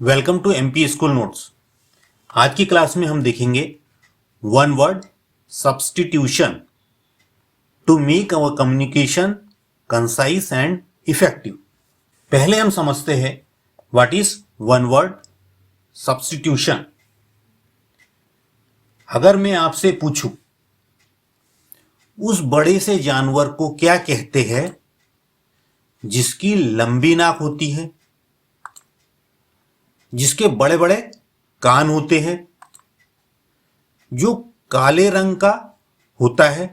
Welcome to MP school notes. आज की class में हम देखेंगे one word substitution to make our communication concise and effective. पहले हम समझते हैं what is one word substitution. अगर मैं आपसे पूछूं उस बड़े से जानवर को क्या कहते हैं जिसकी लंबी नाक होती है, जिसके बड़े बड़े कान होते हैं, जो काले रंग का होता है?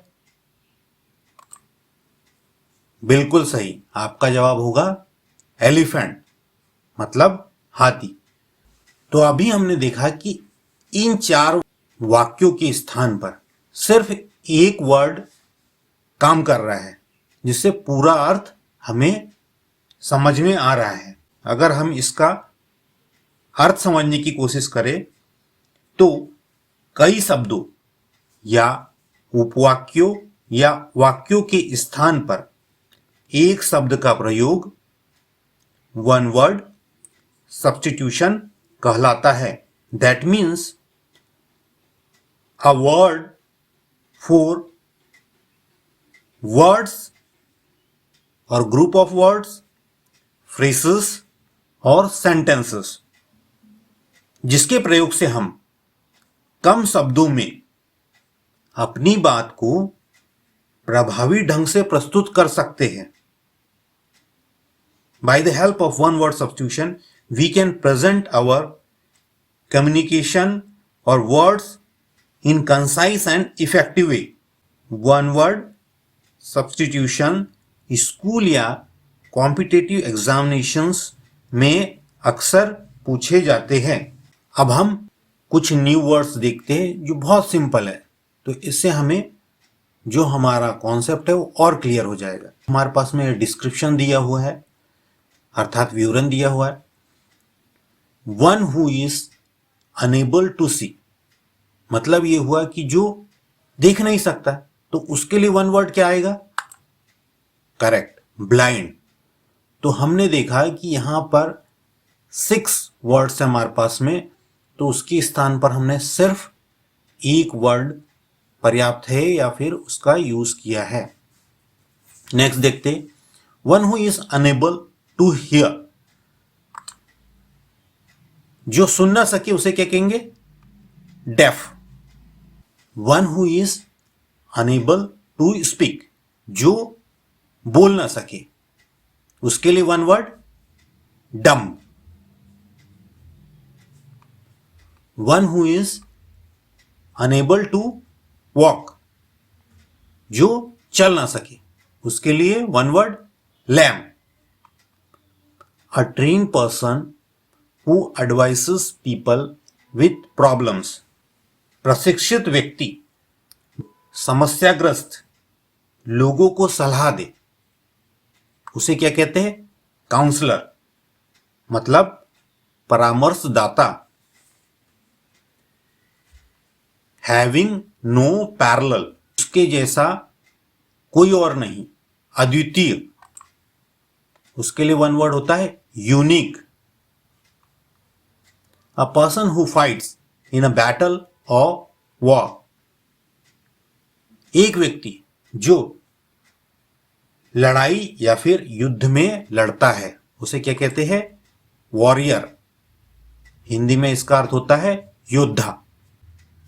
बिल्कुल सही, आपका जवाब होगा एलिफेंट, मतलब हाथी। तो अभी हमने देखा कि इन चार वाक्यों के स्थान पर सिर्फ एक वर्ड काम कर रहा है जिससे पूरा अर्थ हमें समझ में आ रहा है। अगर हम इसका अर्थ समझने की कोशिश करें तो कई शब्दों या उपवाक्यों या वाक्यों के स्थान पर एक शब्द का प्रयोग वन वर्ड सब्स्टिट्यूशन कहलाता है। That means a word for words और ग्रुप ऑफ वर्ड्स, फ्रेजेस और सेंटेंसेस जिसके प्रयोग से हम कम शब्दों में अपनी बात को प्रभावी ढंग से प्रस्तुत कर सकते हैं। By the help of one word substitution, we can present our communication or words in concise and effective way. One word substitution school या कॉम्पिटिटिव एग्जामिनेशंस में अक्सर पूछे जाते हैं। अब हम कुछ न्यू वर्ड्स देखते हैं जो बहुत सिंपल है, तो इससे हमें जो हमारा कॉन्सेप्ट है वो और क्लियर हो जाएगा। हमारे पास में डिस्क्रिप्शन दिया हुआ है, अर्थात विवरण दिया हुआ है। One who is unable to see, मतलब ये हुआ कि जो देख नहीं सकता, तो उसके लिए वन वर्ड क्या आएगा? Correct, blind. तो हमने देखा कि यहां पर 6 वर्ड्स है हमारे पास में, तो उसके स्थान पर हमने सिर्फ एक वर्ड पर्याप्त है या फिर उसका यूज किया है। नेक्स्ट देखते, one who is unable to hear, जो सुन ना सके उसे क्या कहेंगे? Deaf. One who is unable to speak, जो बोल ना सके, उसके लिए one word dumb. One who is unable to walk, जो चल ना सके, उसके लिए one word lame. A trained person who advises people with problems, प्रशिक्षित व्यक्ति समस्याग्रस्त लोगों को सलाह दे, उसे क्या कहते हैं? काउंसलर, मतलब परामर्शदाता। हैविंग नो पैरेलल, उसके जैसा कोई और नहीं, अद्वितीय, उसके लिए वन वर्ड होता है unique. A person who fights in a battle और वॉर, एक व्यक्ति जो लड़ाई या फिर युद्ध में लड़ता है, उसे क्या कहते हैं? वॉरियर। हिंदी में इसका अर्थ होता है योद्धा।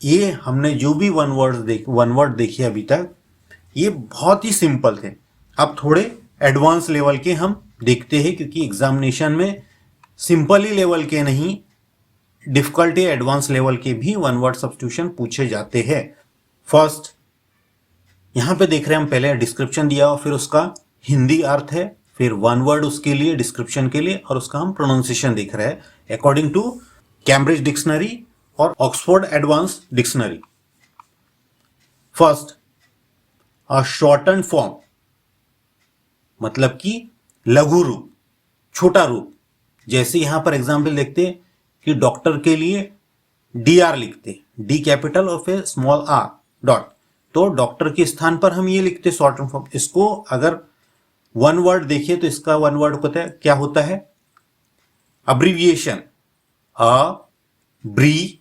ये हमने जो भी वन वर्ड देखे अभी तक, ये बहुत ही सिंपल थे। अब थोड़े एडवांस लेवल के हम देखते हैं, क्योंकि एग्जामिनेशन में सिंपल ही लेवल के नहीं, डिफिकल्टी एडवांस लेवल के भी वन वर्ड सब्स्टिट्यूशन पूछे जाते हैं। फर्स्ट यहां पे देख रहे हैं हम, पहले डिस्क्रिप्शन दिया और फिर उसका हिंदी अर्थ है, फिर वन वर्ड उसके लिए डिस्क्रिप्शन के लिए, और उसका हम प्रोनाउंसिएशन देख रहे हैं अकॉर्डिंग टू कैम्ब्रिज डिक्शनरी और ऑक्सफोर्ड एडवांस डिक्शनरी। फर्स्ट, अ शॉर्टन फॉर्म, मतलब कि लघु रूप, छोटा रूप। जैसे यहां पर एग्जाम्पल देखते हैं कि डॉक्टर के लिए DR लिखते, D कैपिटल और फिर स्मॉल r डॉट, तो डॉक्टर के स्थान पर हम ये लिखते शॉर्टन फॉर्म। इसको अगर वन वर्ड देखिए तो इसका वन वर्ड पता है क्या होता है? अब्रिविएशन। अब्रीविएशन।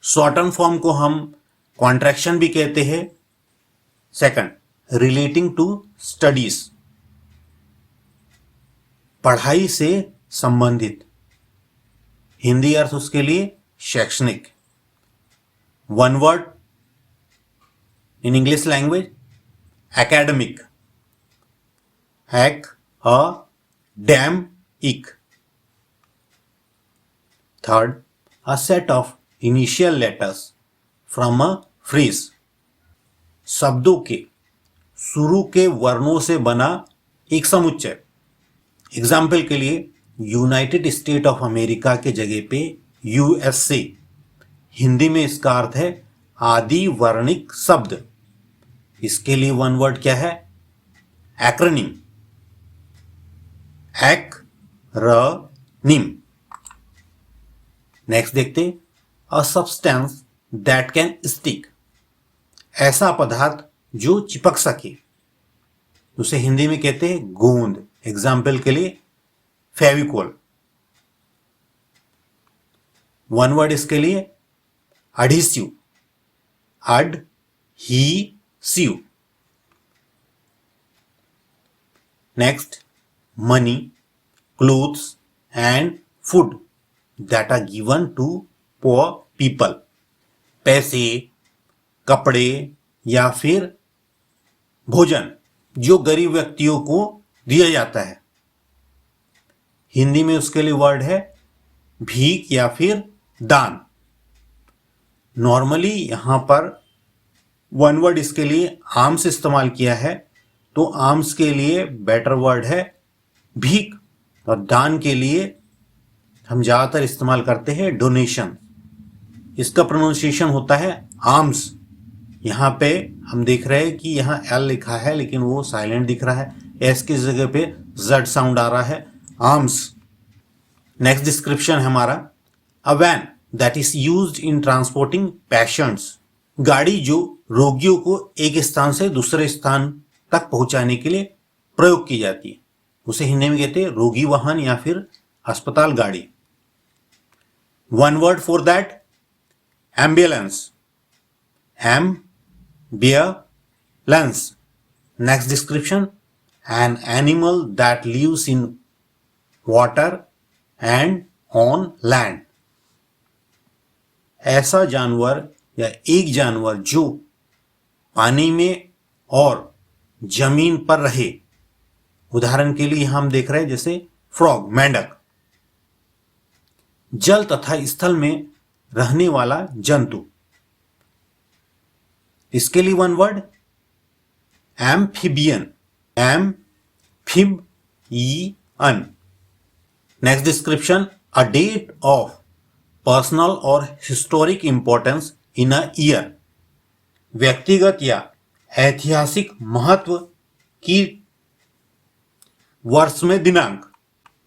शॉर्टन फॉर्म को हम कॉन्ट्रैक्शन भी कहते हैं। सेकंड, रिलेटिंग टू स्टडीज, पढ़ाई से संबंधित, हिंदी अर्थ उसके लिए शैक्षणिक। One word in English language, academic, academic. Third, a set of initial letters from a phrase, शब्दों के शुरू के वर्णों से बना एक समुच्चय। एग्जाम्पल के लिए यूनाइटेड स्टेट ऑफ अमेरिका के जगह पे यूएसए, हिंदी में इसका अर्थ है आदि वर्णिक शब्द। इसके लिए वन वर्ड क्या है? Acronym, acronym. नेक्स्ट देखते, a substance that can stick, ऐसा पदार्थ जो चिपक सके, उसे हिंदी में कहते हैं गोंद। एग्जाम्पल के लिए फेविकोल। वन वर्ड इसके लिए adhesive, adhesive. Next, money, clothes and food that are given to poor people, पैसे, कपड़े या फिर भोजन जो गरीब व्यक्तियों को दिया जाता है। हिंदी में उसके लिए वर्ड है भीख या फिर दान। नॉर्मली यहां पर वन वर्ड इसके लिए आर्म्स इस्तेमाल किया है, तो आर्म्स के लिए बेटर वर्ड है भीख, और दान के लिए हम ज्यादातर इस्तेमाल करते हैं डोनेशन। इसका प्रोनाउंसिएशन होता है आर्म्स। यहां पे हम देख रहे हैं कि यहां एल लिखा है लेकिन वो साइलेंट दिख रहा है, एस की जगह पे जेड साउंड आ रहा है, आर्म्स। नेक्स्ट डिस्क्रिप्शन है हमारा, a van that is used in transporting patients, गाड़ी जो रोगियों को एक स्थान से दूसरे स्थान तक पहुंचाने के लिए प्रयोग की जाती है, उसे हिंदी में कहते हैं रोगी वाहन या फिर अस्पताल गाड़ी। One word for that, ambulance, ambulance. Next description, an animal that lives in water and on land, ऐसा जानवर या एक जानवर जो पानी में और जमीन पर रहे। उदाहरण के लिए हम देख रहे हैं जैसे फ्रॉग, मेंढक। जल तथा स्थल में रहने वाला जंतु, इसके लिए one word amphibian, amphibian. Next description, a date of personal और historic importance in a year, व्यक्तिगत या ऐतिहासिक महत्व की वर्ष में दिनांक,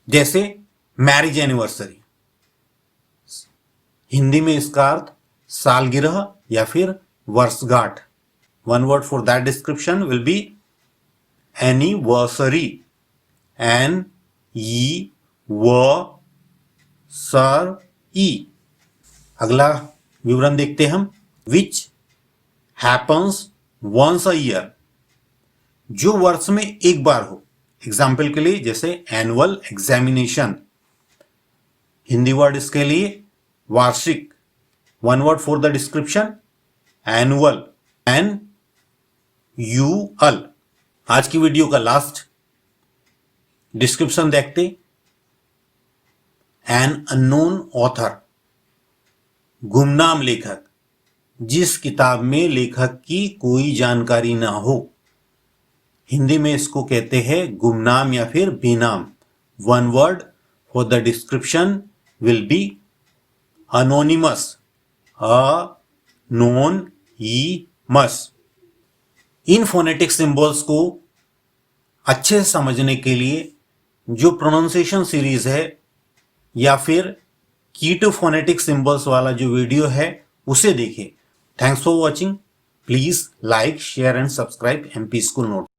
जैसे मैरिज एनिवर्सरी। हिंदी में इसका अर्थ सालगिरह या फिर वर्षगांठ। One word for that description will be anniversary, एन-ई-व-सर-ई। अगला विवरण देखते हैं हम, which happens once a year, जो वर्ष में एक बार हो। एग्जाम्पल के लिए जैसे एनुअल एग्जामिनेशन, हिंदी वर्ड इसके लिए वार्षिक। One word for the description, annual, एन-यू-अल। आज की वीडियो का लास्ट डिस्क्रिप्शन देखते, एन अननोन ऑथर, गुमनाम लेखक, जिस किताब में लेखक की कोई जानकारी ना हो। हिंदी में इसको कहते हैं गुमनाम या फिर बेनाम। One word for the description will be anonymous, anonymous. इन फोनेटिक सिंबल्स को अच्छे से समझने के लिए जो प्रोनाउंसिएशन सीरीज है या फिर की टू फोनेटिक सिंबल्स वाला जो वीडियो है उसे देखें। Thanks for watching. Please like, share and subscribe MP School Notes।